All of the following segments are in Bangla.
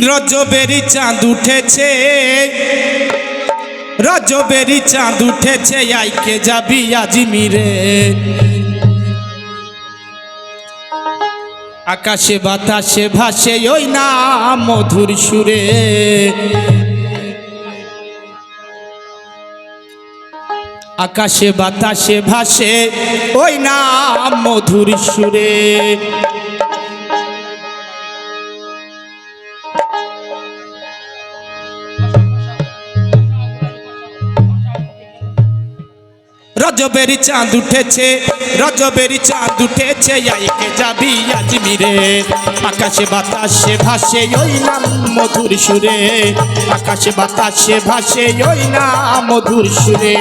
রজবেরি চাঁদ উঠেছে, রজবেরি চাঁদ উঠেছে, আইকে যাবি আজমিরে। আকাশে বাতাসে ভাসে ওই নাম মধুর সুরে, আকাশে বাতাসে ভাসে ওই নাম মধুর সুরে। রজবেরি চাঁদ উঠেছে, রজবেরি চাঁদ উঠেছে, আইকে যাবি আজমিরে। আকাশে বাতাসে ভাসে ওই নাম মধুর সুরে, আকাশে বাতাসে ভাসে ওই নাম মধুর সুরে।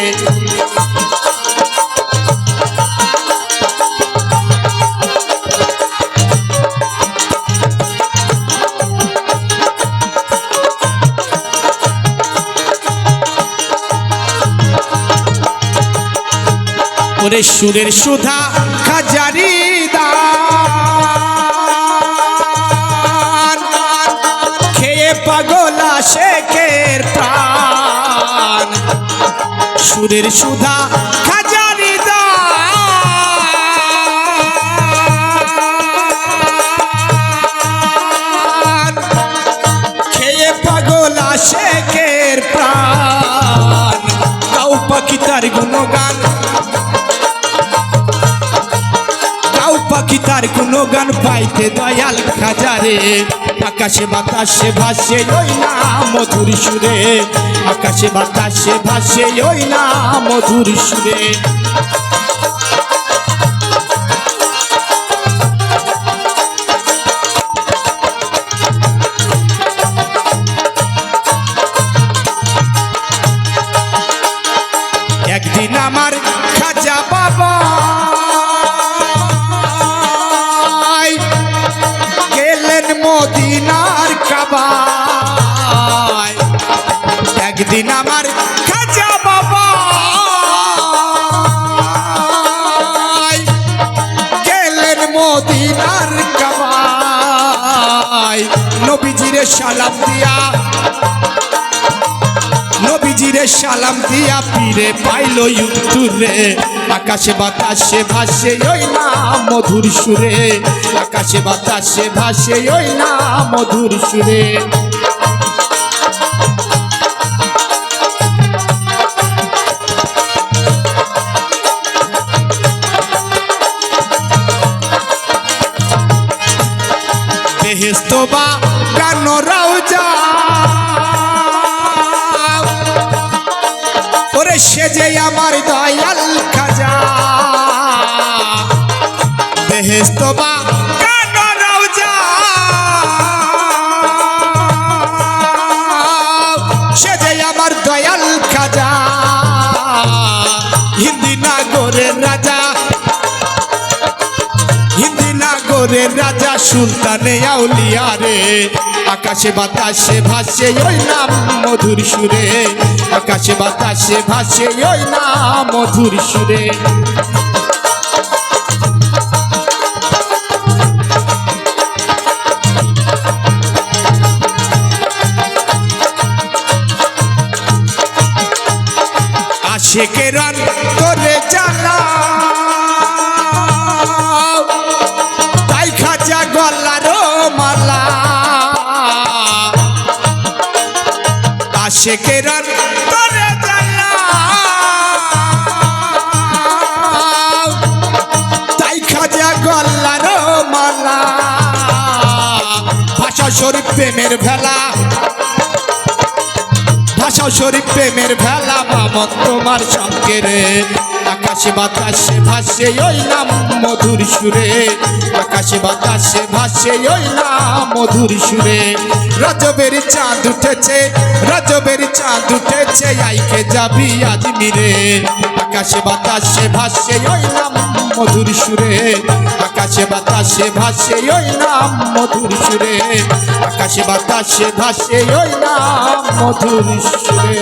ওরে সুরের সুধা খাজারি দান, খেয়ে পাগলা শেখের প্রাণ। সুরের সুধা খাজারি দান, খেয়ে পাগলা শেখের প্রাণ। কাউ পাখি তার গুণগান, পাখি তার গুণগান পাইতে দয়াল খাজারে। আকাশে বাতাসে ভাসে ওই নাম মধুর সুরে, আকাশে বাতাসে ভাসে ওই নাম মধুর সুরে। একদিন আমার খাজা বাবা মদিনার কাবায়। একদিন আমার খাজা বাবা গেলেন মদিনার কাবায়। নবীজিরে সালাম দিয়া, নবীজিরে সালাম দিয়া পীরে পাইল উত্তরে। আকাশে বাতাসে ভাসে ওই নাম মধুর সুরে, আকাশে বাতাসে ভাসে ওই নাম মধুর সুরে। বেহেশত বাগানো রওজা, ওরে সেজে আমার দয়াল খাজা। বেহেশত বাগানো রওজা, সেজে আমার দয়াল খাজা। হিন্দি নাগরের রাজা, হিন্দি নাগরের রাজা সুলতানে আউলিয়া রে। আকাশে বাতাসে ভাসে ওই নাম মধুর সুরে, আকাশে বাতাসে ভাসে ওই নাম মধুর সুরে। আশেকের অন্তরে জ্বালা, তাই খাজা গলার মালা। আশেকের অন্তরে জ্বালা, তাই খাজা গলার মালা। ভাষা শরীফ প্রেমের ভেলা, ভাষা শরীফ প্রেমের ভেলা। মামন তোমার সঙ্গে রে। আকাশে বাতাসে ভাসে ওই নাম মধুর সুরে, আকাশে বাতাসে ভাসে ওই নাম মধুর সুরে। রজবের চাঁদ উঠেছে, রজবের চাঁদ উঠেছে, আইকে যাবি আজমিরে। আকাশে বাতাসে ভাসে ওই নাম মধুর সুরে, আকাশে বাতাসে ভাসে ওই নাম মধুর সুরে, আকাশে বাতাসে ভাসে ওই নাম মধুর সুরে।